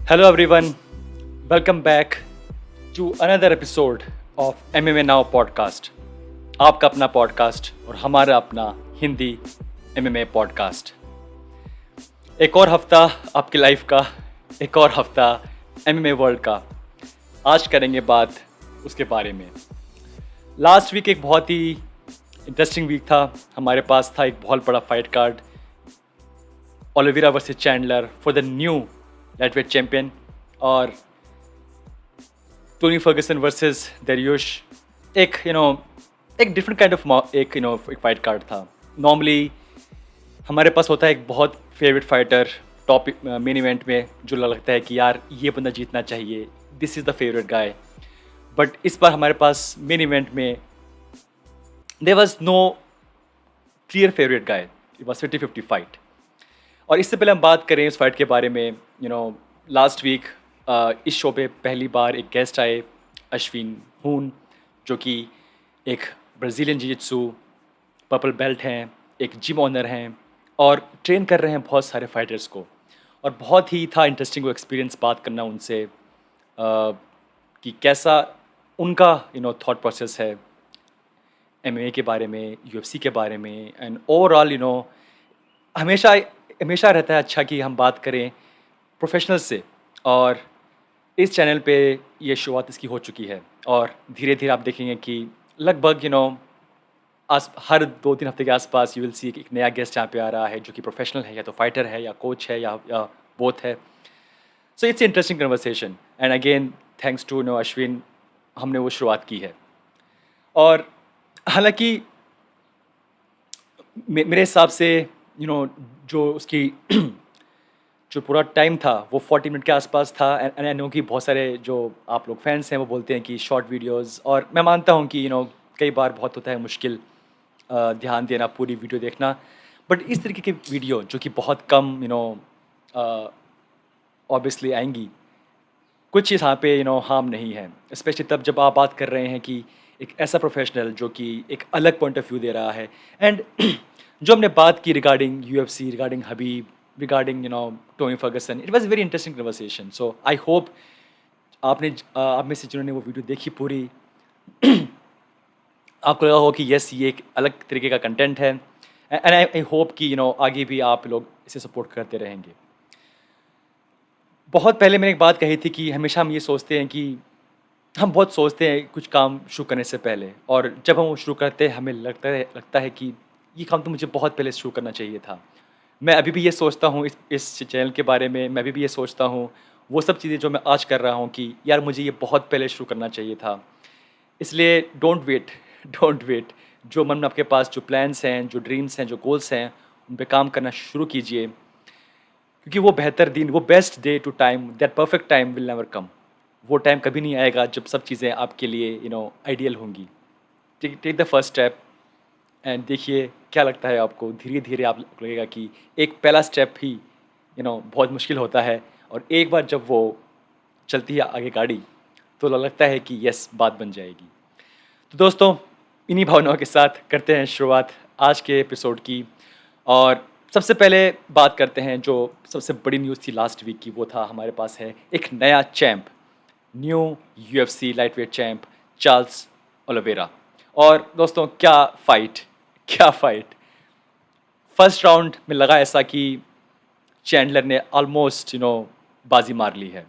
Hello everyone, welcome back to another episode of MMA Now podcast. आपका अपना podcast और हमारा अपना हिंदी MMA पॉडकास्ट। एक और हफ्ता आपकी लाइफ का, एक और हफ्ता MMA वर्ल्ड का। आज करेंगे बात उसके बारे में। लास्ट वीक एक बहुत ही इंटरेस्टिंग वीक था। हमारे पास था एक बहुत बड़ा fight card, Oliveira versus Chandler for the new lightweight champion, और टोनी फर्गसन वर्सेस डेरियोश। एक एक डिफरेंट काइंड ऑफ एक फाइट कार्ड था। नॉर्मली हमारे पास होता है एक बहुत favourite fighter top main event में, जो लगता है कि यार ये बंदा जीतना चाहिए, this is the favourite guy. But इस बार हमारे पास मेन इवेंट में there was no clear favourite guy, it was 50-50 fight. और इससे पहले हम बात करें इस फाइट के बारे में, लास्ट वीक इस शो पे पहली बार एक गेस्ट आए, अश्विन हून, जो कि एक ब्राज़ीलियन जिजित्सु पर्पल बेल्ट हैं, एक जिम ऑनर हैं और ट्रेन कर रहे हैं बहुत सारे फाइटर्स को। और बहुत ही था इंटरेस्टिंग वो एक्सपीरियंस बात करना उनसे, कि कैसा उनका थॉट प्रोसेस है MMA के बारे में, UFC के बारे में, एंड ओवरऑल हमेशा हमेशा रहता है अच्छा कि हम बात करें प्रोफेशनल से। और इस चैनल पे ये शुरुआत इसकी हो चुकी है और धीरे धीरे आप देखेंगे कि लगभग हर 2-3 हफ्ते के आसपास यू विल सी एक नया गेस्ट यहाँ पे आ रहा है, जो कि प्रोफेशनल है, या तो फाइटर है या कोच है या बोथ है। So it's interesting conversation and again thanks to Ashwin, हमने वो शुरुआत की है। और हालांकि मेरे हिसाब से जो उसकी जो पूरा टाइम था वो 40 मिनट के आसपास था। एंड आई नो कि बहुत सारे जो आप लोग फैंस हैं वो बोलते हैं कि शॉर्ट वीडियोस, और मैं मानता हूँ कि कई बार बहुत होता है मुश्किल ध्यान देना, पूरी वीडियो देखना। बट इस तरीके की वीडियो जो कि बहुत कम ऑब्वियसली आएंगी, कुछ यहाँ पे हार्म नहीं है, स्पेशली तब जब आप बात कर रहे हैं कि एक ऐसा प्रोफेशनल जो कि एक अलग पॉइंट ऑफ व्यू दे रहा है। एंड जो हमने बात की regarding UFC, regarding Habib, regarding Tony Fergusson, it was very interesting conversation. So I hope आप में से जिन्होंने वो वीडियो देखी पूरी, आपको लगा हो कि यस ये एक अलग तरीके का कंटेंट है। एंड आई होप कि आगे भी आप लोग इसे सपोर्ट करते रहेंगे। बहुत पहले मैंने एक बात कही थी कि हमेशा हम ये सोचते हैं कि हम बहुत सोचते हैं कुछ काम शुरू करने से पहले, और जब हम वो शुरू करते हैं हमें लगता है कि ये काम तो मुझे बहुत पहले शुरू करना चाहिए था। मैं अभी भी ये सोचता हूँ इस चैनल के बारे में, मैं अभी भी ये सोचता हूँ वो सब चीज़ें जो मैं आज कर रहा हूँ कि यार मुझे ये बहुत पहले शुरू करना चाहिए था। इसलिए डोंट वेट डोंट वेट। जो मन में आपके पास जो प्लान्स हैं, जो ड्रीम्स हैं, जो गोल्स हैं, उन पे काम करना शुरू कीजिए, क्योंकि वो बेहतर दिन, वो best day to time, that perfect time will never come. वो टाइम कभी नहीं आएगा जब सब चीज़ें आपके लिए आइडियल होंगी। Take the first step and देखिए क्या लगता है आपको। धीरे धीरे आप लगेगा कि एक पहला स्टेप ही बहुत मुश्किल होता है, और एक बार जब वो चलती है आगे गाड़ी तो लगता है कि यस बात बन जाएगी। तो दोस्तों, इन्हीं भावनाओं के साथ करते हैं शुरुआत आज के एपिसोड की। और सबसे पहले बात करते हैं जो सबसे बड़ी न्यूज़ थी लास्ट वीक की, वो था हमारे पास है एक नया champ, new UFC lightweight champ Charles Oliveira. और दोस्तों क्या फाइट। फर्स्ट राउंड में लगा ऐसा कि चैंडलर ने ऑलमोस्ट बाजी मार ली है।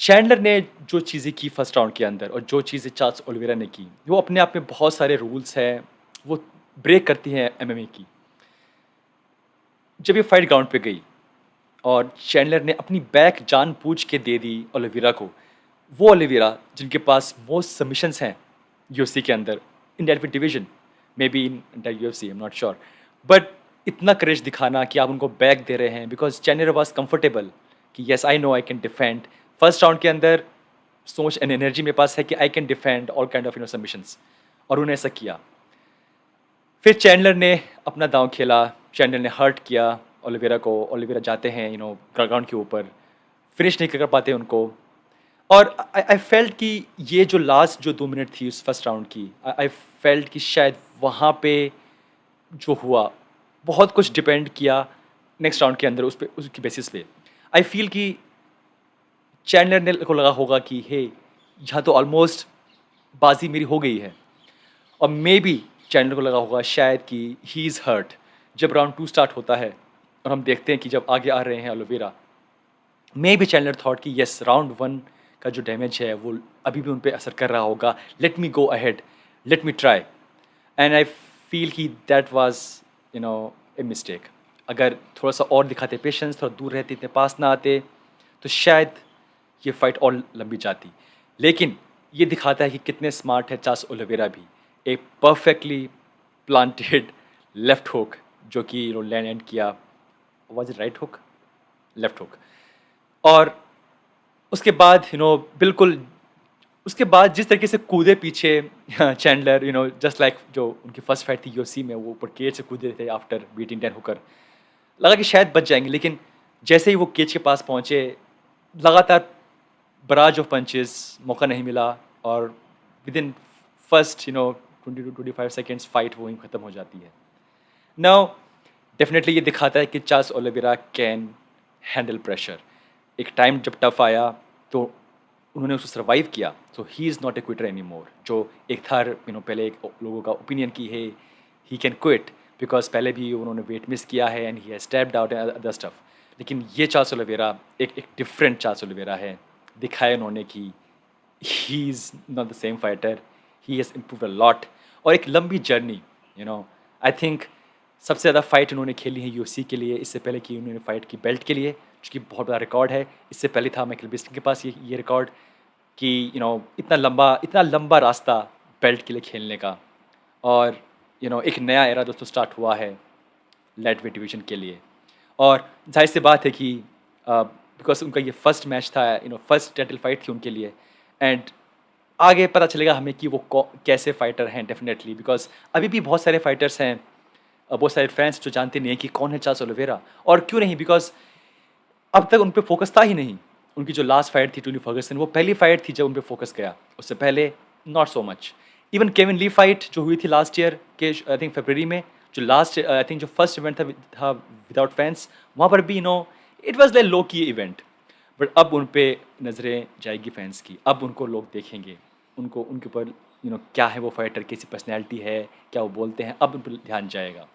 चैंडलर ने जो चीज़ें की फर्स्ट राउंड के अंदर और जो चीज़ें चार्ल्स ओलिवेरा ने की, वो अपने आप में बहुत सारे रूल्स हैं, वो ब्रेक करती हैं MMA की। जब ये फाइट ग्राउंड पे गई और चैंडलर ने अपनी बैक जानबूझ के दे दी ओलिवेरा को, वो ओलिवेरा जिनके पास मोस्ट सबमिशंस हैं UFC के अंदर, in that division, may be in UFC, I am not sure, but इतना करेज दिखाना कि आप उनको बैक दे रहे हैं बिकॉज चैंडलर वाज कंफर्टेबल कि yes I know I can defend. First round के अंदर सोच एंड एनर्जी मेरे पास है कि I can defend all kind of submissions, और उन्होंने ऐसा किया। फिर चैंडलर ने अपना दांव खेला, चैंडलर ने हर्ट किया ओलिवेरा को। ओलिवेरा जाते हैं ग्राउंड के ऊपर, फिनिश नहीं कर पाते उनको। और आई फेल्ट कि ये जो लास्ट जो 2 मिनट थी उस फर्स्ट राउंड की, आई फेल्ट कि शायद वहाँ पे जो हुआ बहुत कुछ डिपेंड किया नेक्स्ट राउंड के अंदर उस पे, उसकी बेसिस पे। आई फील कि चैंडलर ने को लगा होगा कि हे, यहाँ तो ऑलमोस्ट बाजी मेरी हो गई है। और मेबी चैंडलर को लगा होगा शायद कि ही इज़ हर्ट। जब राउंड 2 स्टार्ट होता है और हम देखते हैं कि जब आगे आ रहे हैं ओलिवेरा, मेबी चैंडलर थॉट कि यस, राउंड 1 का जो डैमेज है वो अभी भी उन पे असर कर रहा होगा। Let me go ahead, let me try. And I feel कि दैट वाज़ ए मिस्टेक। अगर थोड़ा-सा और दिखाते पेशेंस, थोड़ा दूर रहते, इतने पास ना आते, तो शायद ये फाइट और लंबी जाती। लेकिन ये दिखाता है कि कितने स्मार्ट है चार्ल्स ओलिवेरा भी। एक परफेक्टली प्लांटेड लेफ्ट हुक जो कि लैंड एंड किया। Was it right hook? Left hook. और उसके बाद बिल्कुल उसके बाद जिस तरीके से कूदे पीछे चैंडलर, जस्ट लाइक जो उनकी फर्स्ट फाइट थी यूएफसी में, वो ऊपर केज से कूदे थे आफ्टर बीटिंग डैन हुकर। लगा कि शायद बच जाएँगे, लेकिन जैसे ही वो केज के पास पहुँचे, लगातार बराज ऑफ पंचेस, मौका नहीं मिला और within first 20 to 25 seconds fight वहीं खत्म हो जाती है। नाउ डेफिनेटली ये दिखाता है कि Charles Oliveira can handle pressure. एक टाइम जब टफ आया तो उन्होंने उसको सर्वाइव किया, so he is not a quitter any more. जो एक था पहले एक लोगों का ओपिनियन की है ही कैन क्विट बिकॉज पहले भी उन्होंने वेट मिस किया है and he has stepped out and other stuff. लेकिन ये चार्ल्स ओलिवेरा एक डिफरेंट चार्ल्स ओलिवेरा है। दिखाया उन्होंने कि ही is not the same fighter, he has improved a lot. और एक लंबी जर्नी, आई थिंक सबसे ज़्यादा फाइट उन्होंने खेली है यूएफसी के लिए। इससे पहले की उन्होंने फाइट की बेल्ट के लिए, जो कि बहुत बड़ा रिकॉर्ड है। इससे पहले था माइकल बिस्किन के पास ये रिकॉर्ड कि इतना लंबा रास्ता बेल्ट के लिए खेलने का। और एक नया एरा दोस्तों स्टार्ट हुआ है लाइट वेट डिवीज़न के लिए। और ज़ाहिर सी बात है कि बिकॉज़ उनका ये फर्स्ट मैच था, फर्स्ट टाइटल फाइट थी उनके लिए। एंड आगे पता चलेगा हमें कि वो कैसे फाइटर हैं डेफिनेटली, बिकॉज़ अभी भी बहुत सारे फाइटर्स हैं, बहुत सारे फैंस जो जानते नहीं हैं कि कौन है चार्ल्स ओलिवेरा। और क्यों नहीं, बिकॉज़ अब तक उन पे फ़ोकस था ही नहीं। उनकी जो लास्ट फाइट थी टोनी फर्गसन, वो पहली फाइट थी जब उन पे फ़ोकस गया। उससे पहले not so much. Even Kevin Lee fight जो हुई थी लास्ट ईयर के आई थिंक फरवरी में, जो लास्ट आई थिंक जो फर्स्ट इवेंट था विदाउट फैंस, वहाँ पर भी इट वाज़ लाइक लो की इवेंट। बट अब उन पे नज़रें जाएगी फैंस की। अब उनको लोग देखेंगे, उनको उनके ऊपर क्या है वो फाइटर, कैसी पर्सनैलिटी है, क्या वो बोलते हैं, अब उन पर ध्यान जाएगा।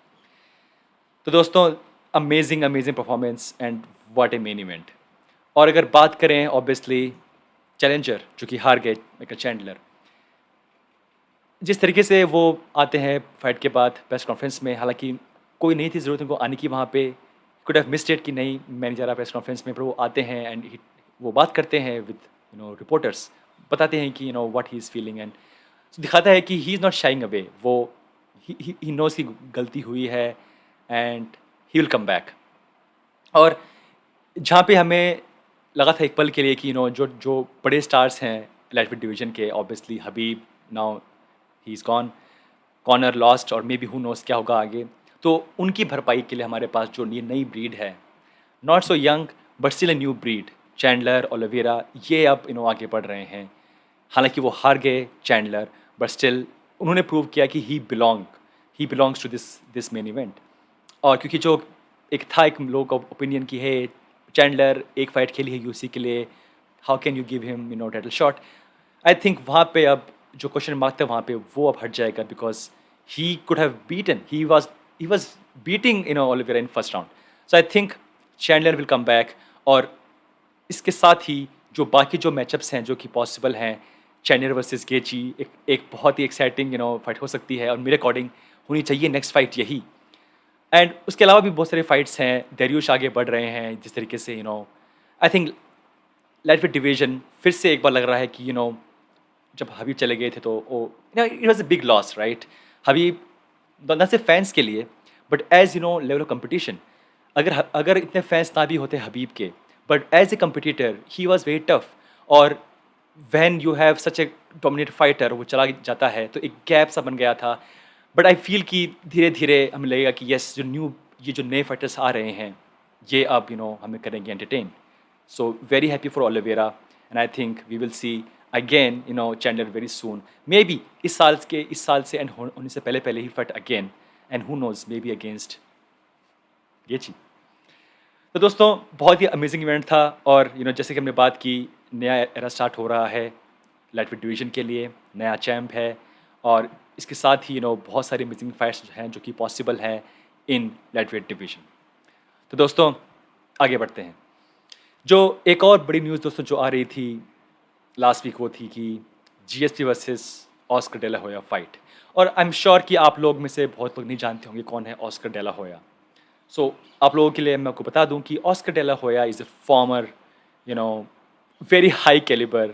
तो दोस्तों, amazing amazing performance and what A main event. और अगर बात करें ऑब्वियसली चैलेंजर जो कि हार गए माइकल चैंडलर, जिस तरीके से वो आते हैं फाइट के बाद प्रेस कॉन्फ्रेंस में, हालांकि कोई नहीं थी ज़रूरत उनको आने की वहाँ पे, कुड हैव मिस्ड इट कि नहीं मैं नहीं जा रहा प्रेस कॉन्फ्रेंस में, पर वो आते हैं एंड वो बात करते हैं विद रिपोर्टर्स, बताते हैं कि what he is feeling and दिखाता है कि ही इज़ नॉट शाइंग अवे। वो ही नोज़ की गलती हुई है and he will come back. और जहाँ पे हमें लगा था एक पल के लिए कि जो जो बड़े स्टार्स हैं लाइटवेट डिवीज़न के, obviously Khabib, now he is gone, Conor lost और मे बी हू नोज़ क्या होगा आगे। तो उनकी भरपाई के लिए हमारे पास जो ये नई ब्रीड है, not so young but still a new breed, Chandler Oliveira, ये अब आगे बढ़ रहे हैं। हालांकि वो हार गए चैंडलर, बट स्टिल उन्होंने प्रूव किया कि he belongs to this this main event. और क्योंकि जो एक था एक लोगों का ओपिनियन की है चैंडलर एक फाइट खेली है यूसी के लिए, how can you give him title shot. I think वहाँ पे अब जो क्वेश्चन मार्क था वहाँ पे वो अब हट जाएगा, because he could have beaten, he was beating Oliveira in first round. So I think Chandler will come back. और इसके साथ ही जो बाकी जो मैचअप्स हैं जो कि पॉसिबल हैं, चैंडलर वर्सेस गेची, एक बहुत ही एक्साइटिंग फाइट हो सकती है और मेरे अकॉर्डिंग होनी चाहिए नेक्स्ट फाइट यही। एंड उसके अलावा भी बहुत सारे फाइट्स हैं, डेरियुश आगे बढ़ रहे हैं जिस तरीके से आई थिंक लाइटवेट डिवीजन फिर से एक बार लग रहा है कि जब हबीब चले गए थे तो वो it was a big loss, right. Khabib न सिर्फ फैंस के लिए but as level of competition, अगर अगर इतने फैंस ना भी होते हबीब के, but as a competitor he was very tough. और when you have such a dominate fighter, वो चला जाता है तो एक गैप सा बन गया था। बट आई फील कि धीरे धीरे हमें लगेगा कि यस, ये जो नए फाइटर्स आ रहे हैं ये अब हमें करेंगे entertain. So very happy for Oliveira and I think we will see again Chandler very soon, maybe इस साल से एंड होने से पहले पहले ही fight again and who knows maybe against Gaethje. तो दोस्तों, बहुत ही अमेजिंग इवेंट था। और जैसे कि हमने बात की नया एरा स्टार्ट हो रहा है लाइटवेट डिवीज़न के लिए, नया चैंप है और इसके साथ ही बहुत सारी अमेजिंग फाइट्स हैं जो कि पॉसिबल हैं इन लाइटवेट डिवीज़न। तो दोस्तों आगे बढ़ते हैं। जो एक और बड़ी न्यूज़ दोस्तों जो आ रही थी लास्ट वीक वो थी कि जीएसपी वर्सेस ऑस्कर डेला होया फाइट। और आई एम श्योर कि आप लोग में से बहुत लोग नहीं जानते होंगे कौन है ऑस्कर डेला होया। सो आप लोगों के लिए मैं आपको बता दूं कि Oscar De La Hoya is a former you know very high calibre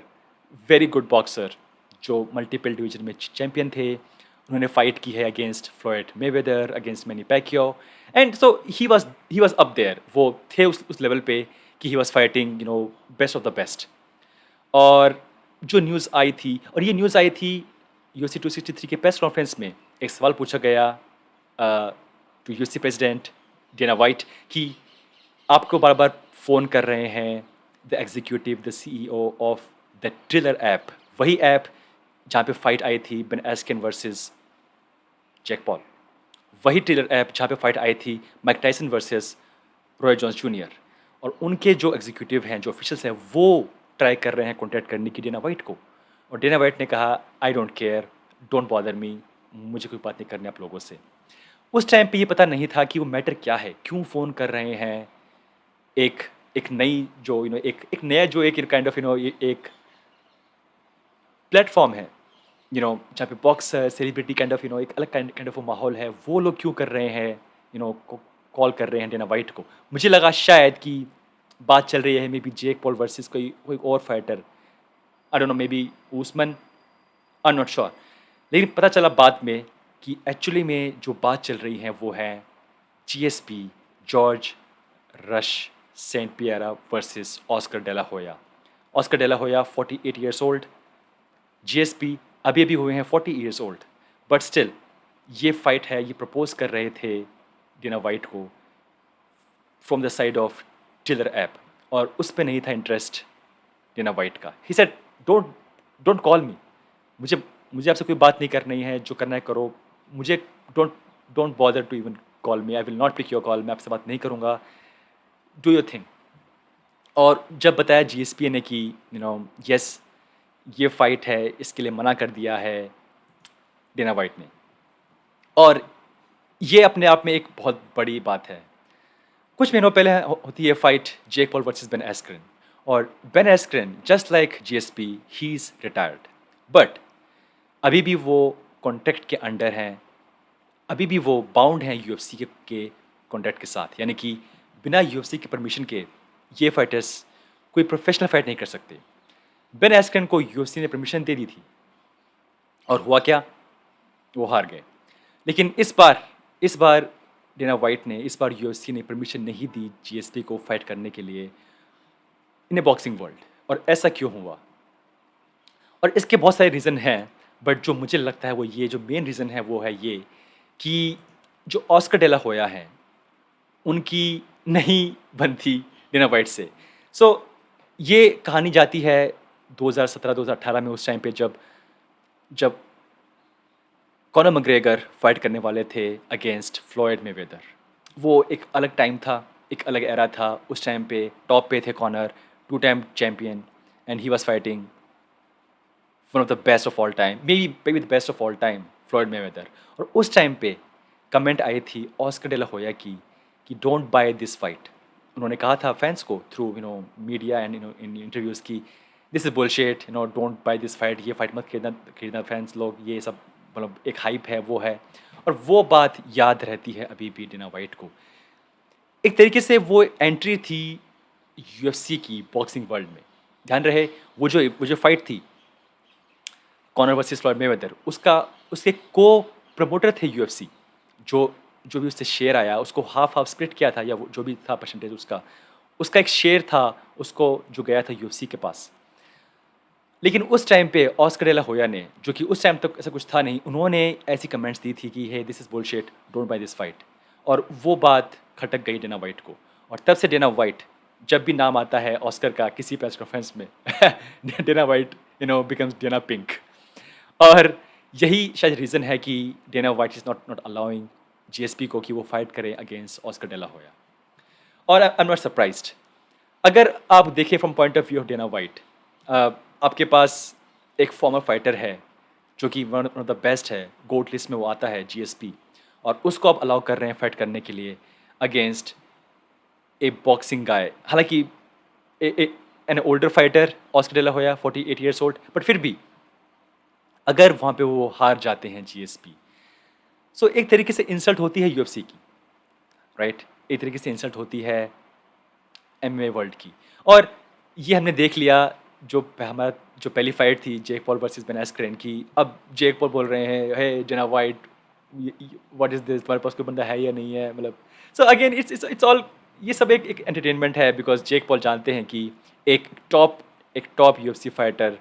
very good boxer जो मल्टीपल डिवीजन में चैंपियन थे। उन्होंने फाइट की है against Floyd Mayweather, against Manny Pacquiao, and so he was up there. वो थे उस लेवल पे कि he was fighting best of the best. और जो न्यूज़ आई थी, और ये न्यूज़ आई थी यूएफसी 263 के प्रेस कॉन्फ्रेंस में, एक सवाल पूछा गया to UFC president Dana White कि आपको बार बार फ़ोन कर रहे हैं the executive, the CEO of the Triller app, वही ऐप जहाँ पे फाइट आई थी Ben Askren versus Jake Paul, वही ट्रिलर ऐप जहाँ पे फाइट आई थी Mike Tyson versus Roy Jones Junior. और उनके जो एग्जीक्यूटिव हैं, जो ऑफिशियल्स हैं, वो ट्राई कर रहे हैं कॉन्टैक्ट करने की डेना वाइट को। और डेना वाइट ने कहा I don't care, don't bother me, मुझे कोई बात नहीं करनी आप लोगों से। उस टाइम पे ये पता नहीं था कि वो मैटर क्या है, क्यों फ़ोन कर रहे हैं। एक एक नई जो एक नया जो एक काइंड ऑफ एक प्लेटफॉर्म है जहाँ पे बॉक्सर सेलिब्रिटी काइंड ऑफ एक अलग काइंड ऑफ माहौल है, वो लोग क्यों कर रहे हैं कॉल कर रहे हैं डेना वाइट को। मुझे लगा शायद कि बात चल रही है maybe Jake Paul versus कोई कोई और fighter, I don't know, maybe Usman, I am not sure. लेकिन पता चला बाद में कि एक्चुअली में जो बात चल रही है वो है GSP Georges Rush Saint Pierre versus Oscar De La Hoya. Oscar De La होया 48 ईयर्स ओल्ड, जीएसपी अभी अभी हुए हैं 40 ईयर्स ओल्ड, बट स्टिल ये फाइट है, ये प्रपोज कर रहे थे डिना वाइट को from the side of tiller app, और उस पर नहीं था इंटरेस्ट डिना वाइट का। He said don't don't call मी, मुझे मुझे आपसे कोई बात नहीं करनी है, जो करना है करो, मुझे don't don't bother to even call me, I will not pick your call, मैं आपसे बात नहीं करूँगा, डू योर थिंग। और जब बताया जीएसपी ने कि यस ये फाइट है, इसके लिए मना कर दिया है डेना वाइट ने। और ये अपने आप में एक बहुत बड़ी बात है। कुछ महीनों पहले होती है fight Jake Paul versus Ben Askren, और Ben Askren just like GSP he is retired, but अभी भी वो कॉन्ट्रैक्ट के अंडर हैं, अभी भी वो बाउंड हैं यूएफसी के कॉन्ट्रैक्ट के साथ, यानी कि बिना यूएफसी के परमिशन के ये फाइटर्स कोई प्रोफेशनल फाइट नहीं कर सकते। बेन एस्क्रिन को यूएफसी ने परमिशन दे दी थी, और हुआ क्या, वो हार गए। लेकिन इस बार डेना वाइट ने, इस बार यूएफसी ने परमिशन नहीं दी जीएसपी को फाइट करने के लिए इन ए बॉक्सिंग वर्ल्ड। और ऐसा क्यों हुआ, और इसके बहुत सारे रीज़न हैं, बट जो मुझे लगता है वो ये जो मेन रीज़न है वो है ये कि जो ऑस्कर डेला होया है उनकी नहीं बनती डेना वाइट से। सो ये कहानी जाती है 2017-2018 में, उस टाइम पे जब जब कॉनर मैग्रेगर फाइट करने वाले थे अगेंस्ट फ्लॉयड मेवेदर। वो एक अलग टाइम था, एक अलग एरा था। उस टाइम पे टॉप पे थे Conor, 2 time champion, and he was fighting one of the best of all time, maybe the best of all time, Floyd Mayweather. और उस टाइम पे कमेंट आई थी ऑस्कर डेला होया की कि डोंट बाय दिस फाइट। उन्होंने कहा था फैंस को through media and in interviews की this is bullshit, don't buy this fight, ये फाइट मत खरीदना फैंस लोग, ये सब मतलब एक हाइप है वो है। और वो बात याद रहती है अभी भी डेना वाइट को। एक तरीके से वो एंट्री थी यूएफसी की बॉक्सिंग वर्ल्ड में। ध्यान रहे वो जो फाइट थी कॉनर वर्सेस फ्लॉयड मेवेदर, उसका उसके को प्रमोटर थे यूएफसी। जो जो भी उससे शेयर आया उसको हाफ हाफ स्प्लिट किया था, या वो जो भी था परसेंटेज उसका उसका एक शेयर था उसको जो गया था यूएफसी के पास। लेकिन उस टाइम पे ऑस्कर डेला होया ने, जो कि उस टाइम तक ऐसा कुछ था नहीं, उन्होंने ऐसी कमेंट्स दी थी कि hey this is bullshit, don't buy this fight. और वो बात खटक गई डेना वाइट को, और तब से डेना वाइट जब भी नाम आता है ऑस्कर का किसी प्रेस कॉन्फ्रेंस में Dana White becomes Dana pink. और यही शायद रीज़न है कि Dana White is not allowing GSP को कि वो फाइट करे अगेंस्ट ऑस्कर डेला होया। और आई एम नॉट सरप्राइज्ड। अगर आप देखें from point of view of Dana White, आपके पास एक फॉर्मर फाइटर है जो कि वन ऑफ द बेस्ट है, गोट लिस्ट में वो आता है जीएसपी, और उसको आप अलाउ कर रहे हैं फाइट करने के लिए अगेंस्ट ए बॉक्सिंग गाय। हालांकि an older fighter Oscar De La Hoya 48 years old, but फिर भी अगर वहाँ पे वो हार जाते हैं जीएसपी, सो एक तरीके से इंसल्ट होती है यूएफसी की, राइट? एक तरीके से इंसल्ट होती है एमएमए वर्ल्ड की। और ये हमने देख लिया, हमारा जो पहली फाइट थी जेक पॉल वर्सेस बेन एस्क्रेन की, अब जेक पॉल बोल रहे हैं हे जेना वाइट, व्हाट इज दिस, तुम्हारे पास कोई बंदा है या नहीं है, मतलब। सो अगेन इट्स ऑल, ये सब एक एंटरटेनमेंट है, बिकॉज जेक पॉल जानते हैं कि एक top UFC fighter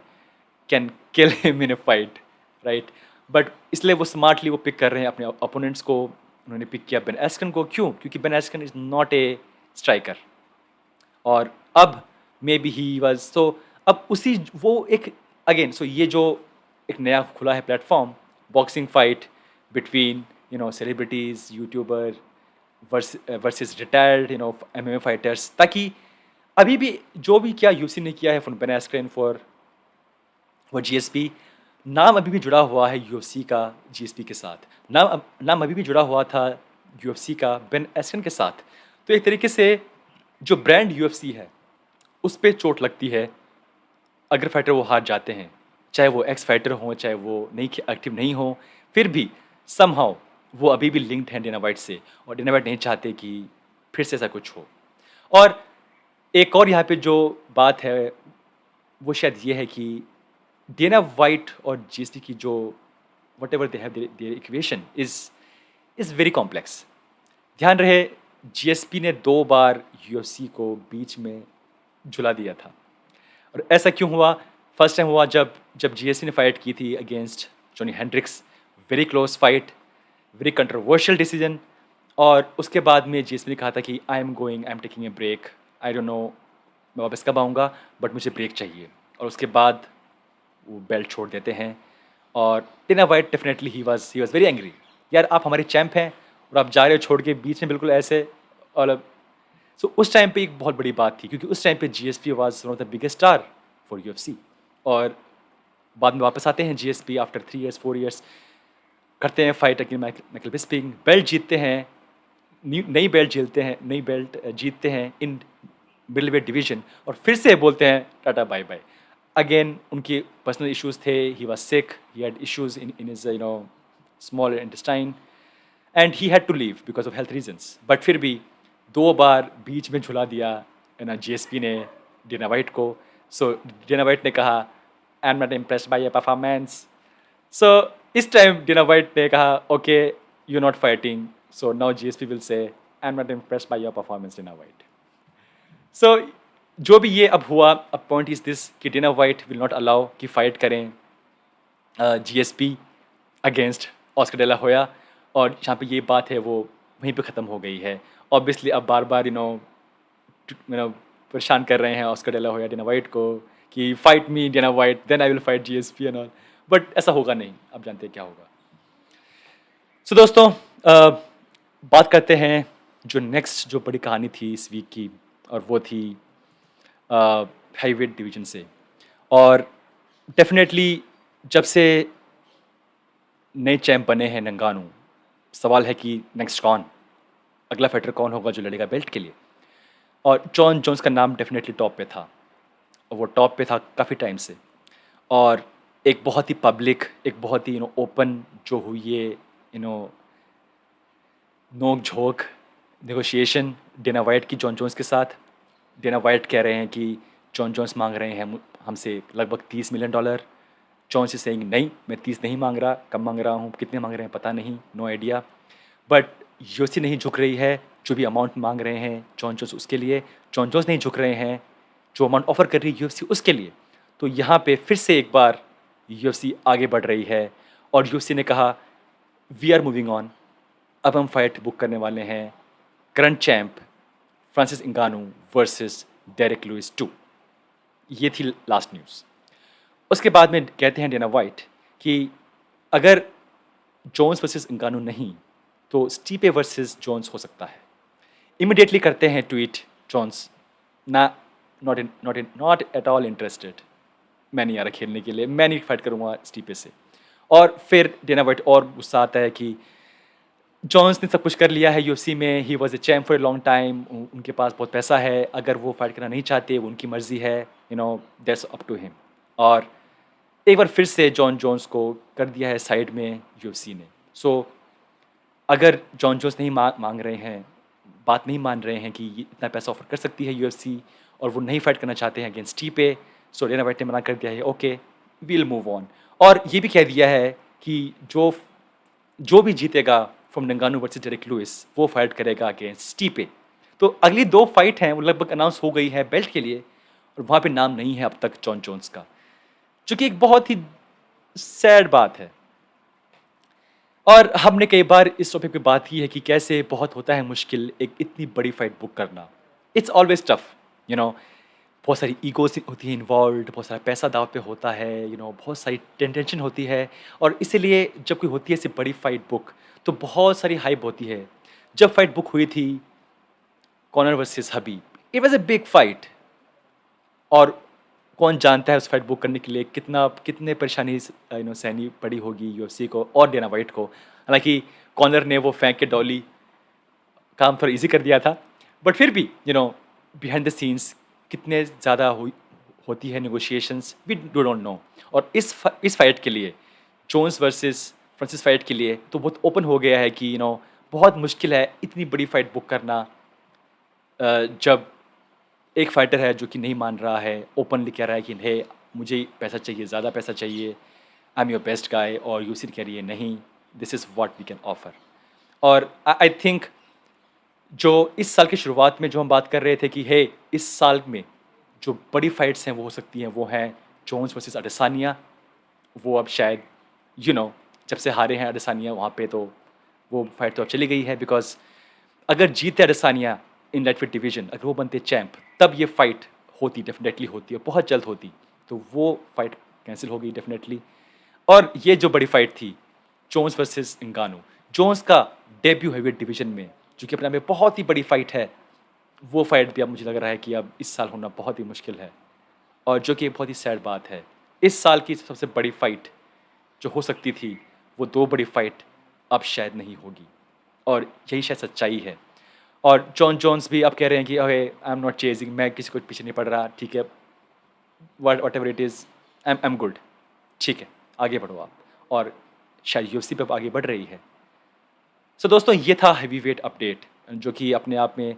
can kill him in a fight, right? But इसलिए वो स्मार्टली वो पिक कर रहे हैं अपने अपोनेंट्स को। उन्होंने पिक किया बेन एस्कन को, क्यों? क्योंकि Ben Askren is not a striker, और अब मे बी ही वॉज, सो अब उसी वो एक अगेन, सो ये जो एक नया खुला है platform, boxing fight between celebrities, YouTuber versus retired MMA fighters, ताकि अभी भी जो भी क्या यूसी ने किया है फॉर बेन एस्कन, फॉर जीएसपी, नाम अभी भी जुड़ा हुआ है यूएफसी का जीएसपी के साथ, नाम अभी भी जुड़ा हुआ था यूएफसी का बेन एस्कन के साथ। तो एक तरीके से जो ब्रांड यूएफसी है उस पर चोट लगती है अगर फाइटर वो हार जाते हैं, चाहे वो एक्स फाइटर हो, चाहे वो नहीं एक्टिव नहीं हो, फिर भी समहाउ वो अभी भी लिंक्ड हैं डेना वाइट से, और डेना वाइट नहीं चाहते कि फिर से ऐसा कुछ हो। और एक और यहाँ पे जो बात है वो शायद ये है कि डेना वाइट और जीएसटी की जो what ever they have their equation is very complex. ध्यान रहे, जीएसपी ने 2 बार यूएफसी को बीच में झुला दिया था। और ऐसा क्यों हुआ? फर्स्ट टाइम हुआ जब जीएसपी ने फाइट की थी against Johnny Hendricks, very close fight, very controversial decision. और उसके बाद में जीएसपी ने कहा था कि I am taking a break, I don't know मैं वापस कब आऊँगा, बट मुझे ब्रेक चाहिए। और उसके बाद वो बेल्ट छोड़ देते हैं। और Dana White definitely he was very angry, यार आप हमारे चैंप हैं और आप जा रहे हो छोड़ के बीच में बिल्कुल ऐसे। और सो उस टाइम पे एक बहुत बड़ी बात थी, क्योंकि उस टाइम पे GSP was one of the biggest star for UFC. और बाद में वापस आते हैं जीएसपी आफ्टर 3 इयर्स 4 इयर्स, करते हैं फाइट अगेंस्ट माइकल बिस्पिंग, बेल्ट जीतते हैं, नई बेल्ट जीतते हैं इन मिडल वेट डिवीजन, और फिर से बोलते हैं टाटा बाय बाय। अगेन उनके पर्सनल इश्यूज थे, he was sick, he had issues in his small intestine, and he had to leave because of health reasons. But फिर भी 2 बार बीच में झुला दिया जीएसपी ने डेना वाइट को। सो डेना वाइट ने कहा I am not impressed by your performance. So इस टाइम डेना वाइट ने कहा okay you not fighting, so now GSP will say I am not impressed by your performance Dana White. So जो भी ये अब हुआ, अब पॉइंट इज दिस कि Dana White will not allow कि फाइट करें GSP against Oscar De La Hoya, और जहाँ पे ये बात है वो वहीं पे ख़त्म हो गई है। ऑब्वियसली अब बार बार परेशान कर रहे हैं ऑस्कर डे ला होया डेना वाइट को कि fight me Dana White then I will fight GSP and all, but ऐसा होगा नहीं, अब जानते हैं क्या होगा। सो दोस्तों, बात करते हैं जो नेक्स्ट जो बड़ी कहानी थी इस वीक की, और वो थी हाईवेट डिवीजन से। और डेफिनेटली जब से नए चैंप बने हैं नंगानू, सवाल है कि नेक्स्ट कौन, अगला फाइटर कौन होगा जो लड़ेगा बेल्ट के लिए। और जॉन जोन्स का नाम डेफिनेटली टॉप पे था, और वो टॉप पे था काफ़ी टाइम से। और एक बहुत ही पब्लिक, एक बहुत ही ओपन जो हुई है नोक झोंक नेगोशिएशन डेना वाइट की जॉन जोन्स के साथ। डेना वाइट कह रहे हैं कि जॉन जोन्स मांग रहे हैं हमसे लगभग $30 मिलियन। जॉन से सेइंग नहीं, मैं 30 नहीं मांग रहा, कम मांग रहा हूँ, कितने मांग रहे हैं पता नहीं, नो आइडिया। बट यूएफसी नहीं झुक रही है, जो भी अमाउंट मांग रहे हैं जॉन जोन्स उसके लिए, जॉन जोन्स नहीं झुक रहे हैं जो अमाउंट ऑफर कर रही है यूएफसी उसके लिए। तो यहाँ पे फिर से एक बार यूएफसी आगे बढ़ रही है, और यूएफसी ने कहा वी आर मूविंग ऑन, अब हम फाइट बुक करने वाले हैं current champ Francis Ngannou versus Derrick Lewis 2। ये थी लास्ट न्यूज़। उसके बाद में कहते हैं डेना वाइट कि अगर जोन्स वर्सेस इंगानू नहीं तो स्टीपे वर्सेस जोन्स हो सकता है। इमिडिएटली करते हैं tweet Jones, not at all interested. मैं नहीं आ रहा खेलने के लिए, मैं नहीं फाइट करूँगा स्टीपे से। और फिर डेना व्हाइट और गुस्सा आता है कि जॉन्स ने सब कुछ कर लिया है यूएफसी में, he was a champ for a long time, उनके पास बहुत पैसा है, अगर वो फाइट करना नहीं चाहते, वो उनकी मर्ज़ी है, दैट्स अप टू हिम। और एक बार फिर से जॉन जोन्स को कर दिया है साइड में यूएफसी ने। सो अगर जॉन जोन्स नहीं माँग रहे हैं, बात नहीं मान रहे हैं कि ये इतना पैसा ऑफ़र कर सकती है यूएफसी और वो नहीं फाइट करना चाहते हैं against Stipe, so Dana White ने मना कर दिया है, okay, we will move on. और ये भी कह दिया है कि जो भी जीतेगा फ्रॉम नंगानू वर्सेस डेरेक लुइस, वो फाइट करेगा अगेंस्ट स्टीपे। तो अगली 2 फाइट हैं, वो लगभग अनाउंस हो गई है बेल्ट के लिए, और वहाँ पे नाम नहीं है अब तक जॉन जोन्स का, जो कि एक बहुत ही सैड बात है। और हमने कई बार इस टॉपिक पे बात की है कि कैसे बहुत होता है मुश्किल एक इतनी बड़ी फाइट बुक करना। It's always tough, you know बहुत सारी ईगोज़ होती है इन्वॉल्व्ड, बहुत सारा पैसा दाँव पे होता है, बहुत सारी टेंशन होती है, और इसीलिए जब कोई होती है ऐसी बड़ी फाइट बुक, तो बहुत सारी हाइप होती है। जब फाइट बुक हुई थी Conor versus Khabib, it was a big fight, और कौन जानता है उस फाइट बुक करने के लिए कितने परेशानी सहनी पड़ी होगी यूएफसी को और डेना व्हाइट को। हालाँकि कॉनर ने वो फेंक के डॉली काम थोड़ा ईज़ी कर दिया था, बट फिर भी बिहाइंड द सीन्स कितने ज़्यादा होती है नेगोशिएशंस, वी डोंट नो। और इस फाइट के लिए, जोन्स वर्सेस फ्रांसिस फाइट के लिए, तो बहुत ओपन हो गया है कि बहुत मुश्किल है इतनी बड़ी फाइट बुक करना, जब एक फाइटर है जो कि नहीं मान रहा है, ओपनली कह रहा है कि हे मुझे पैसा चाहिए, ज़्यादा पैसा चाहिए, I am your best guy, और यूसी कह रही है नहीं, this is what we can offer. और आई थिंक जो इस साल की शुरुआत में जो हम बात कर रहे थे कि हे इस साल में जो बड़ी फाइट्स हैं वो हो सकती हैं, वो हैं जोन्स वर्सेस अडेसानिया। वो अब शायद जब से हारे हैं अडेसानिया वहाँ पे, तो वो फाइट तो अब चली गई है, बिकॉज अगर जीते अडेसानिया इन लाइटवेट डिवीजन, अगर वो बनते चैंप, तब ये फाइट होती, डेफिनेटली होती, और बहुत जल्द होती, तो वो फाइट कैंसिल हो गई डेफिनेटली। और ये जो बड़ी फाइट थी जोन्स वर्सेस इंगानू, जोन्स का डेब्यू हैवीवेट डिवीजन में, जो कि अपने आप में बहुत ही बड़ी फाइट है, वो फाइट भी अब मुझे लग रहा है कि अब इस साल होना बहुत ही मुश्किल है, और जो कि बहुत ही सैड बात है। इस साल की सबसे बड़ी फाइट जो हो सकती थी, वो 2 बड़ी फाइट अब शायद नहीं होगी, और यही शायद सच्चाई है। और जॉन जोन्स भी अब कह रहे हैं कि okay, I am not chasing, मैं किसी को पीछे नहीं पड़ रहा, ठीक है, what ever it is, I am good, ठीक है, आगे बढ़ो आप। और शायद यूएफसी पे अब आगे बढ़ रही है। सो दोस्तों, ये था हैवी वेट अपडेट, जो कि अपने आप में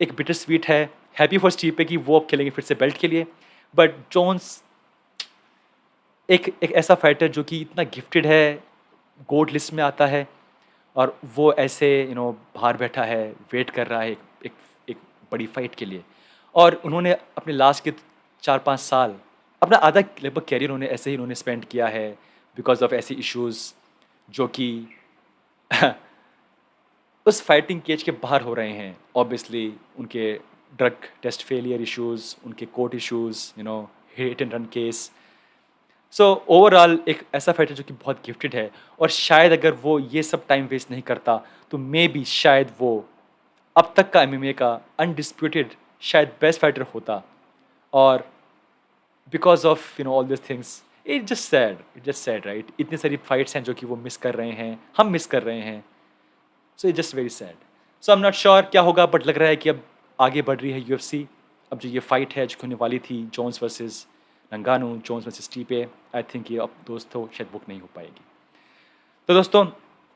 एक बिटर स्वीट है। हैप्पी फॉर स्टीव पे कि वो अब खेलेंगे फिर से बेल्ट के लिए, बट जोन्स एक ऐसा फाइटर जो कि इतना गिफ्टेड है, गोट लिस्ट में आता है, और वो ऐसे बाहर बैठा है, वेट कर रहा है एक एक बड़ी फाइट के लिए। और उन्होंने अपने लास्ट के 4-5 साल, अपना आधा लगभग कैरियर उन्होंने ऐसे ही उन्होंने स्पेंड किया है, बिकॉज ऑफ ऐसे इश्यूज़ जो कि उस फाइटिंग केज के बाहर हो रहे हैं। ऑब्वियसली उनके ड्रग टेस्ट फेलियर इश्यूज़, उनके court issues, hit and run case. So overall एक ऐसा फाइटर जो कि बहुत गिफ्टेड है, और शायद अगर वो ये सब टाइम वेस्ट नहीं करता, तो मे बी शायद वो अब तक का एमएमए का अनडिस्प्यूटेड शायद बेस्ट फाइटर होता। और because of all this things, it just sad right, इतनी सारी फाइट्स हैं जो कि वो मिस कर रहे हैं, हम मिस कर रहे हैं। So it just very sad. So I am not sure क्या होगा, बट लग रहा है कि अब आगे बढ़ रही है यूएफसी। अब जो ये फाइट है जो होने वाली थी Jones versus Ngannou, Jones versus Stipe, I think ये अब दोस्तों शायद बुक नहीं हो पाएगी। तो दोस्तों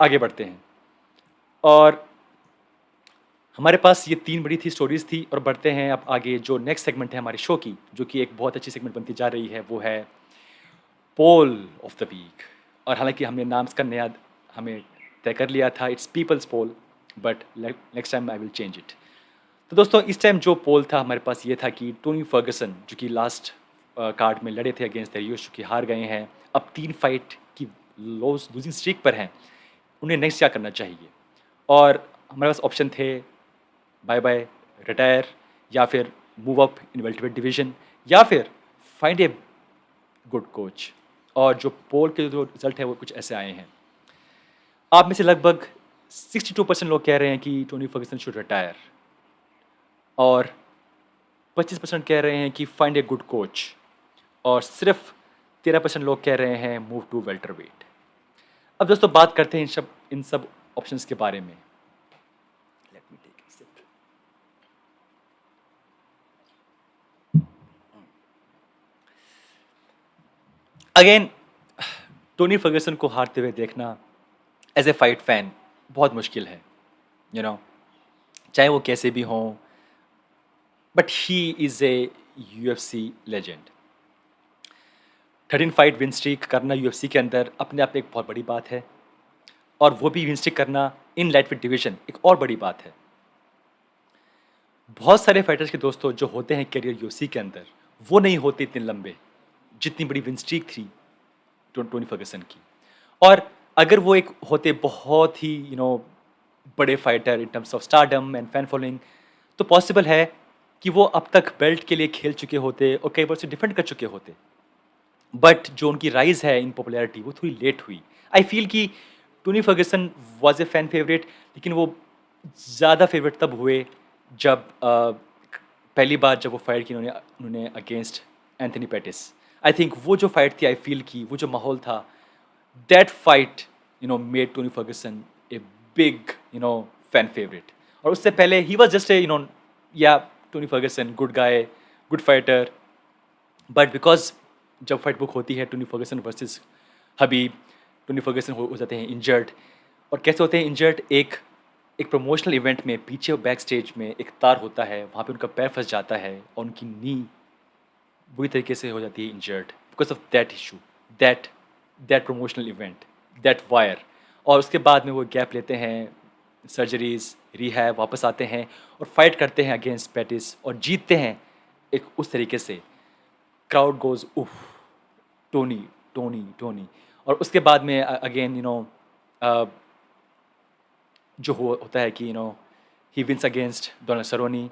आगे बढ़ते हैं, और हमारे पास ये 3 बड़ी थी स्टोरीज थी, और बढ़ते हैं अब आगे। जो नेक्स्ट सेगमेंट है हमारे शो की, जो कि एक बहुत अच्छी सेगमेंट बनती जा रही है, वो है पोल ऑफ द वीक। और हालांकि हमने नाम इसका नया हमें तय कर लिया था, it's people's poll, but next time I will change it. तो दोस्तों इस टाइम जो पोल था हमारे पास ये था कि टोनी फर्गसन, जो कि लास्ट कार्ड में लड़े थे अगेंस्ट दरियोश, जो कि हार गए हैं, अब 3 फाइट की लूजिंग स्ट्रीक पर हैं, उन्हें नेक्स्ट क्या करना चाहिए। और हमारे पास ऑप्शन थे बाय बाय, रिटायर, या फिर move up in welterweight division, या फिर फाइंड ए गुड कोच। और जो पोल के जो रिजल्ट है वो कुछ ऐसे आए हैं। आप में से लगभग 62% लोग कह रहे हैं कि टोनी फर्गसन शुड रिटायर, और 25% कह रहे हैं कि फाइंड ए गुड कोच, और सिर्फ 13% लोग कह रहे हैं मूव टू वेल्टर वेट। अब दोस्तों बात करते हैं इन सब ऑप्शंस के बारे में। Let me take a sip. Again Tony Ferguson को हारते हुए देखना एज ए फाइट फैन बहुत मुश्किल है, यू नो, चाहे वो कैसे भी हों, but he is a UFC legend. 13 fight win streak करना यूएफसी के अंदर अपने आप में एक बहुत बड़ी बात है, और वो भी विन स्ट्रीक करना इन लाइटवेट डिवीजन एक और बड़ी बात है। बहुत सारे फाइटर्स के दोस्तों जो होते हैं करियर यूएफसी के अंदर, वो नहीं होते इतने लंबे जितनी बड़ी विन स्ट्रीक थी टोनी फर्गसन की। और अगर वो एक होते बहुत ही बड़े fighter in terms of stardom and fan following, तो पॉसिबल है कि वो अब तक बेल्ट के लिए खेल चुके होते और कई बार से डिफेंड कर चुके होते। बट जो उनकी राइज है इन पॉपुलैरिटी वो थोड़ी लेट हुई। आई फील कि Tony Fergusson was a fan favourite, लेकिन वो ज़्यादा फेवरेट तब हुए जब पहली बार जब वो फाइट की उन्होंने against Anthony Pettis. I think वो जो फाइट थी, आई फील की वो जो माहौल था, that fight made Tony Fergusson a big fan favourite. और उससे पहले ही वॉज जस्ट ए या Tony Fergusson good guy, good fighter, but because जब फाइट बुक होती है टोनी फर्गसन वर्सेस हबीब, टोनी फर्गसन हो जाते हैं इंजर्ड। और कैसे होते हैं इंजर्ड? एक एक प्रमोशनल इवेंट में पीछे बैक स्टेज में एक तार होता है, वहाँ पे उनका पैर फंस जाता है और उनकी नी बुरी तरीके से हो जाती है injured because of that issue, that that promotional event, that wire. और उसके बाद में वो गैप लेते हैं, सर्जरीज, रिहैब, वापस आते हैं और फाइट करते हैं अगेंस्ट पेटिस और जीतते हैं एक उस तरीके से। Crowd goes oof, Tony Tony Tony. और उसके बाद में अगेन जो होता है कि he wins against Donald Cerrone,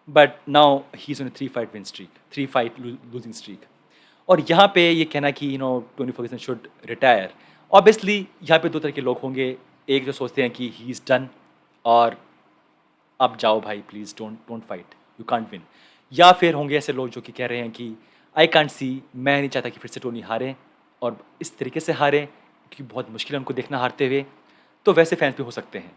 but now he is on 3 fight win streak, 3 fight losing streak. और यहाँ पे ये कहना कि Tony Ferguson should retire, obviously यहाँ पे दो तरह के लोग होंगे। एक जो सोचते हैं कि ही इज़ डन और अब जाओ भाई, please don't don't fight, you can't win. या फिर होंगे ऐसे लोग जो कि कह रहे हैं कि आई कांट सी, मैं नहीं चाहता कि फिर से टोनी हारे और इस तरीके से हारे, क्योंकि बहुत मुश्किल है उनको देखना हारते हुए। तो वैसे फैंस भी हो सकते हैं।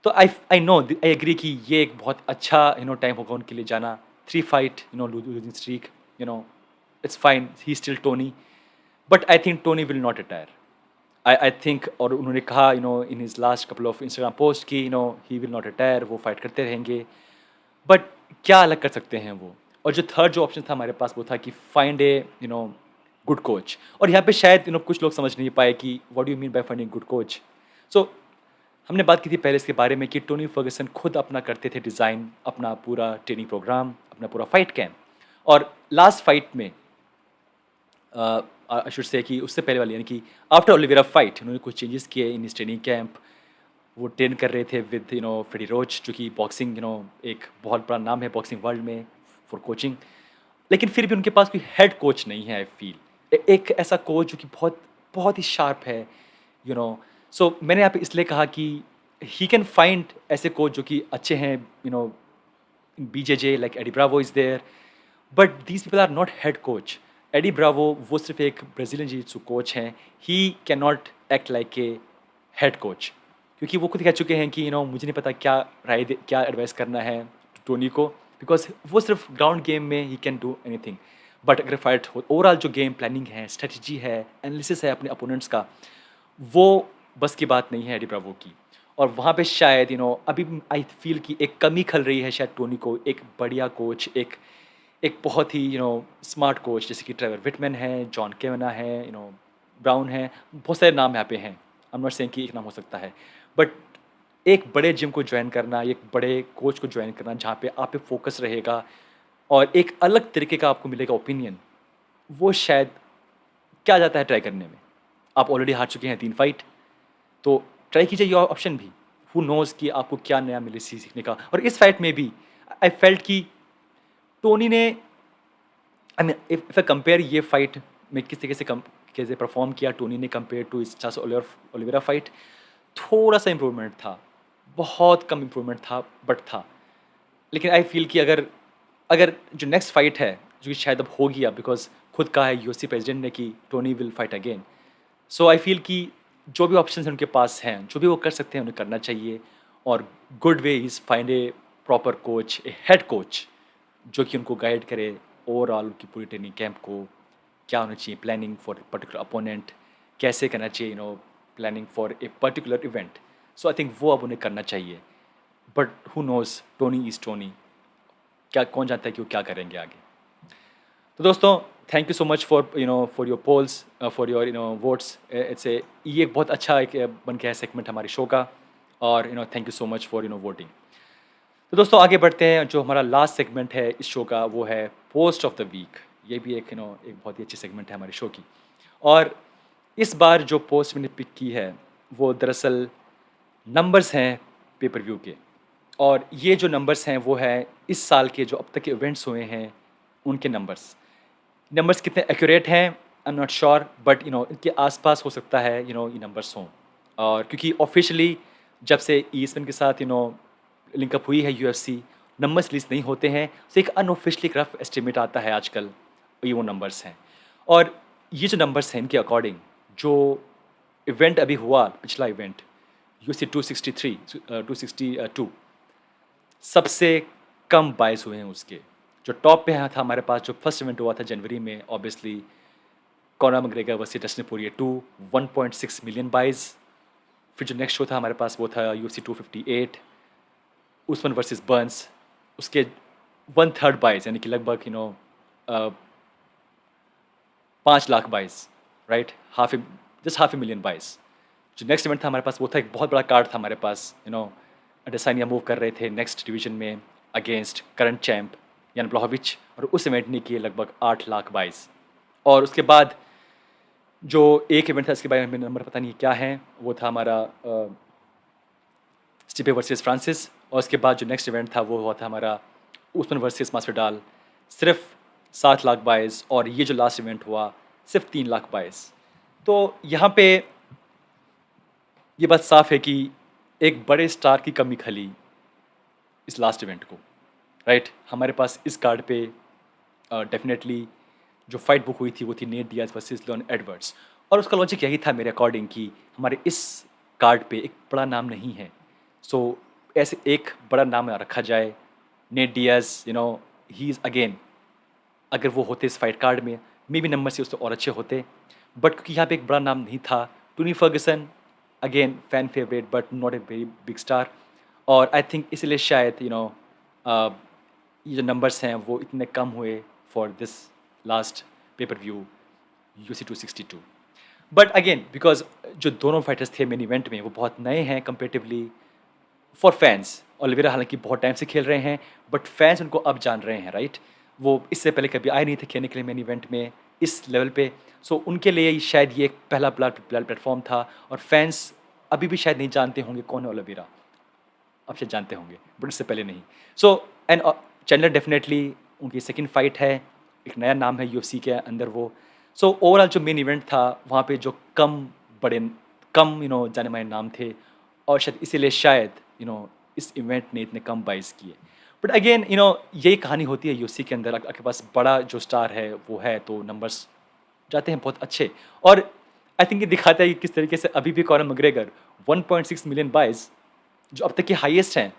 तो आई नो, आई एग्री कि ये एक बहुत अच्छा टाइम होगा उनके लिए जाना। 3 fight losing streak, it's fine, he still Tony, but I think Tony will not retire. I think, और उन्होंने कहा in his last couple of Instagram post कि ही विल नॉट रिटायर, वो फाइट करते रहेंगे। बट क्या अलग कर सकते हैं वो? और जो थर्ड जो ऑप्शन था हमारे पास वो था कि फाइंड ए गुड कोच। और यहाँ पे शायद कुछ लोग समझ नहीं पाए कि what do you mean by finding good coach. So हमने बात की थी पहले इसके बारे में कि टोनी फर्गसन खुद अपना करते थे डिज़ाइन, अपना पूरा ट्रेनिंग प्रोग्राम, अपना पूरा फाइट कैम्प। और लास्ट फाइट में आई शुड से कि उससे पहले वाली, यानी कि आफ्टर ओलिवेरा फाइट, उन्होंने कुछ चेंजेस किए इन इस ट्रेनिंग कैंप। वो ट्रेन कर रहे थे विद फ्रेडी रोच, जो कि बॉक्सिंग एक बहुत बड़ा नाम है बॉक्सिंग वर्ल्ड में फॉर कोचिंग। लेकिन फिर भी उनके पास कोई हेड कोच नहीं है। आई फील एक ऐसा कोच जो कि बहुत बहुत ही शार्प है, सो मैंने यहाँ पे इसलिए कहा कि ही कैन फाइंड ऐसे कोच जो कि अच्छे हैं, BJJ like Eddie Bravo is there, but these people are not head coach. Eddie Bravo वो सिर्फ एक ब्राज़ीलियन जिजित्सु कोच हैं, he can not act like a head coach, क्योंकि वो खुद कह चुके हैं कि मुझे नहीं पता क्या क्या एडवाइस करना है टोनी को, बिकॉज वो सिर्फ ग्राउंड गेम में he can do anything. But अगर फाइट हो, ओवरऑल जो गेम प्लानिंग है, स्ट्रेटजी है, एनालिसिस है अपने अपोनेंट्स का, वो बस की बात नहीं है एडी ब्रावो की। और वहाँ पे शायद अभी आई फील कि एक कमी खल रही है शायद टोनी को, एक बढ़िया कोच, एक एक बहुत ही स्मार्ट कोच, जैसे कि ट्रेवर विटमैन है, जॉन केवना है, ब्राउन है, बहुत सारे नाम यहाँ पे हैं। आई एम नॉट सेइंग कि एक नाम हो सकता है, बट एक बड़े जिम को ज्वाइन करना, एक बड़े कोच को ज्वाइन करना जहाँ पे आप पे फोकस रहेगा और एक अलग तरीके का आपको मिलेगा ओपिनियन, वो शायद क्या जाता है ट्राई करने में। आप ऑलरेडी हार चुके हैं 3 फाइट, तो ट्राई कीजिए ये ऑप्शन भी। हु नोज़ कि आपको क्या नया मिले सीखने का। और इस फाइट में भी आई फेल्ट कि टोनी ने, I mean if I compare ये फाइट में किस तरीके से कैसे परफॉर्म किया टोनी ने कंपेयर टू इस चार्ल्स ओलिवेरा फाइट, थोड़ा सा इम्प्रूवमेंट था, बहुत कम इम्प्रूवमेंट था, बट था। लेकिन आई फील कि अगर अगर जो नेक्स्ट फाइट है, जो कि शायद अब होगी अब, बिकॉज खुद कहा है यूएफसी प्रेसिडेंट ने कि Tony will fight again. So I feel कि जो भी ऑप्शंस हैं उनके पास हैं, जो भी वो कर सकते हैं उन्हें करना चाहिए। और good way is find A proper coach, A head coach जो कि उनको गाइड करे ओवरऑल उनकी पूरी ट्रेनिंग कैंप को। क्या होना चाहिए प्लानिंग फॉर पर्टिकुलर अपोनेंट, कैसे करना चाहिए planning for a particular event. So I think वो अब उन्हें करना चाहिए। But who nose, Tony is Tony, क्या कौन जानता है कि वो क्या करेंगे आगे। तो दोस्तों, thank you so much for for your polls, for your votes. It's a ये एक बहुत अच्छा एक बन गया है सेगमेंट हमारे शो का। और thank you so much for voting. तो दोस्तों आगे बढ़ते हैं। जो हमारा लास्ट सेगमेंट है इस शो का वो है पोस्ट ऑफ द वीक। ये भी एक एक बहुत ही अच्छी सेगमेंट है हमारे शो की। और इस बार जो पोस्ट मैंने पिक की है वो दरअसल नंबर्स हैं पेपर व्यू के। और ये जो नंबर्स हैं वो है इस साल के जो अब तक के इवेंट्स हुए हैं उनके नंबर्स। नंबर्स कितने एक्यूरेट हैं आई एम नॉट श्योर, बट इनके आसपास हो सकता है ये नंबर्स हों। और क्योंकि ऑफिशियली जब से ईएसपीएन के साथ लिंकअप हुई है यूएफसी, नंबर्स रिलीज नहीं होते हैं। तो एक अनऑफिशियली रफ एस्टिमेट आता है आजकल, ये वो नंबर्स हैं। और ये जो नंबर्स हैं इनके अकॉर्डिंग जो इवेंट अभी हुआ, पिछला इवेंट यूएफसी 262 सबसे कम बाइस हुए हैं उसके। जो टॉप पे था हमारे पास, जो फर्स्ट इवेंट हुआ था जनवरी में, obviously Conor McGregor versus Dustin Poirier 1.6 million buys. फिर जो नेक्स्ट शो था हमारे पास वो था यूएफसी 258 उस्मान वर्सेस बर्न्स, उसके 1/3 बाइस यानी कि लगभग 5 लाख बाइस, राइट, हाफ ए मिलियन बाइस। जो नेक्स्ट इवेंट था हमारे पास वो था एक बहुत बड़ा कार्ड था हमारे पास, अडेसानिया मूव कर रहे थे नेक्स्ट डिवीजन में अगेंस्ट करंट चैम्प यान ब्लॉहोविच, और उस इवेंट ने किए लगभग 8 लाख बाइस। और उसके बाद जो एक इवेंट था इसके बारे में नंबर पता नहीं क्या है, वो था हमारा स्टिपे वर्सेस फ्रांसिस। और उसके बाद जो नेक्स्ट इवेंट था वो हुआ था हमारा उस्मान वर्सेस मास्विडाल, सिर्फ 7 लाख बाइस। और ये जो लास्ट इवेंट हुआ सिर्फ 3 लाख बाइस। तो यहाँ पे ये बात साफ है कि एक बड़े स्टार की कमी खली इस लास्ट इवेंट को, राइट। हमारे पास इस कार्ड पे डेफिनेटली जो फाइट बुक हुई थी वो थी Nate Diaz versus Leon Edwards. और उसका लॉजिक यही था मेरे अकॉर्डिंग कि हमारे इस कार्ड पे एक बड़ा नाम नहीं है। सो ऐसे एक बड़ा नाम रखा जाए, Nate Diaz, he is again, अगर वो होते इस फाइट कार्ड में मे बी नंबर से उससे और अच्छे होते। बट क्योंकि यहाँ पे एक बड़ा नाम नहीं था, Tony Fergusson again fan favourite but not a very big star. और आई थिंक इसलिए शायद ये जो नंबर्स हैं वो इतने कम हुए for this last pay per view UC 262। But again because जो दोनों फाइटर्स थे मेन इवेंट में वो बहुत नए हैं कंपेरेटिवली फॉर फैंस। ओलिवेरा हालांकि बहुत टाइम से खेल रहे हैं बट फैंस उनको अब जान रहे हैं, राइट। वो इससे पहले कभी आए नहीं थे खेलने के लिए मेन इवेंट में इस लेवल पे। सो उनके लिए शायद ये एक पहला प्लेटफॉर्म था। और फैंस अभी भी शायद नहीं जानते होंगे कौन है ओलिवेरा, अब शायद जानते होंगे बट इससे पहले नहीं। सो एंड चैंडलर डेफिनेटली उनकी सेकंड फाइट है, एक नया नाम है यूएफसी के अंदर वो। सो ओवरऑल जो मेन इवेंट था वहाँ पे जो कम जाने माने नाम थे, और शायद इसीलिए शायद इस इवेंट ने इतने कम बाइस किए। बट अगेन यही कहानी होती है यूएफसी के अंदर, आपके पास बड़ा जो स्टार है वो है तो नंबर्स जाते हैं बहुत अच्छे। और आई थिंक ये दिखाता है कि किस तरीके से अभी भी कॉनर मैकग्रेगर 1.6 मिलियन बाइस जो अब तक के हाईएस्ट हैं,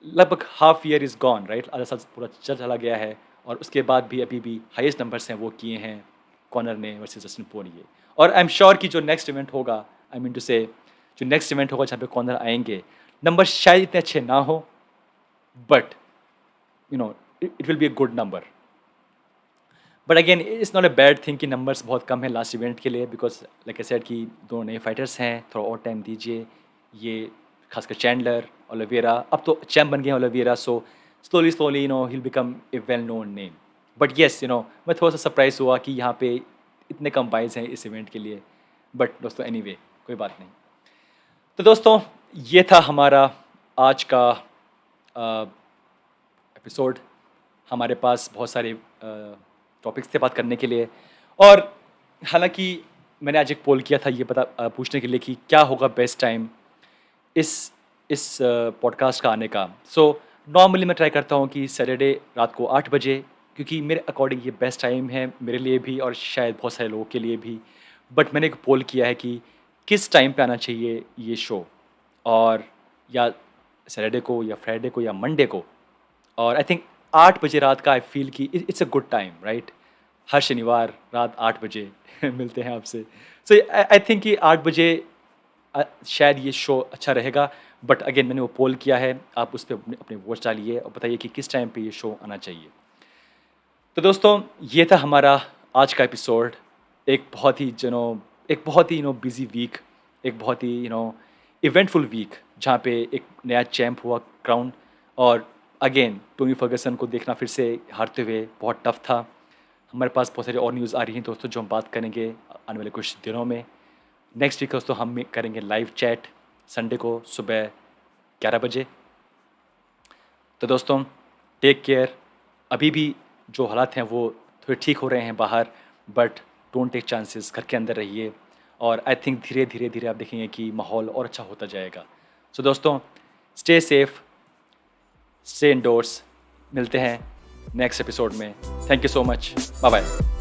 लगभग half year is gone, right, आधा साल पूरा चला गया है। और उसके बाद भी अभी भी हाईएस्ट नंबर्स हैं वो किए हैं कॉनर ने वर्सेस डस्टिन पोरिये। और आई एम श्योर कि जो नेक्स्ट इवेंट होगा, आई मीन टू से जो नेक्स्ट इवेंट होगा जहाँ पे कॉनर आएंगे, नंबर शायद इतने अच्छे ना हो but it will be a good number. But again it's not a bad thing कि नंबर्स बहुत कम है लास्ट इवेंट के लिए, बिकॉज लाइक आई सेड कि दो नए फाइटर्स हैं, थोड़ा और टाइम दीजिए। ये खासकर चैंडलर, ओलिवेरा, अब तो चैम्प बन गए हैं Oliveira, so slowly he become a well known name. But yes मैं थोड़ा सा सरप्राइज हुआ कि यहाँ पे इतने कम बाइज हैं इस इवेंट के लिए। बट दोस्तों एनीवे कोई बात नहीं। तो दोस्तों ये था हमारा आज का एपिसोड। हमारे पास बहुत सारे टॉपिक्स थे बात करने के लिए। और हालांकि मैंने आज एक पोल किया था ये पूछने के लिए कि क्या होगा बेस्ट टाइम इस पॉडकास्ट का आने का। सो नॉर्मली मैं ट्राई करता हूँ कि सैटरडे रात को 8 बजे क्योंकि मेरे अकॉर्डिंग ये बेस्ट टाइम है मेरे लिए भी और शायद बहुत सारे लोगों के लिए भी। बट मैंने एक पोल किया है कि किस टाइम पे आना चाहिए ये शो, और या सैटरडे को या फ्राइडे को या मंडे को। और आई थिंक 8 बजे रात का आई फ़ील कि it's a good time, right? हर शनिवार रात 8 बजे मिलते हैं आपसे। सो आई आई थिंक कि 8 बजे शायद ये शो अच्छा रहेगा। बट अगेन मैंने वो पोल किया है, आप उस पे अपने अपने वोट्स डालिए और बताइए कि किस टाइम पे ये शो आना चाहिए। तो दोस्तों, ये था हमारा आज का एपिसोड। एक बहुत ही एक बहुत ही बिज़ी वीक, एक बहुत ही इवेंटफुल वीक, जहाँ पे एक नया चैंप हुआ क्राउन। और अगेन टोनी फर्गसन को देखना फिर से हारते हुए बहुत टफ था। हमारे पास बहुत सारी और न्यूज़ आ रही हैं दोस्तों, जो हम बात करेंगे आने वाले कुछ दिनों में। नेक्स्ट वीक दोस्तों हम करेंगे लाइव चैट संडे को सुबह 11 बजे। तो दोस्तों, टेक केयर। अभी भी जो हालात हैं वो थोड़े ठीक हो रहे हैं बाहर, बट डोंट टेक चांसेस, घर के अंदर रहिए। और आई थिंक धीरे धीरे धीरे आप देखेंगे कि माहौल और अच्छा होता जाएगा। सो दोस्तों, स्टे सेफ, स्टे इंडोर्स। मिलते हैं नेक्स्ट एपिसोड में। Thank you so much. Bye bye.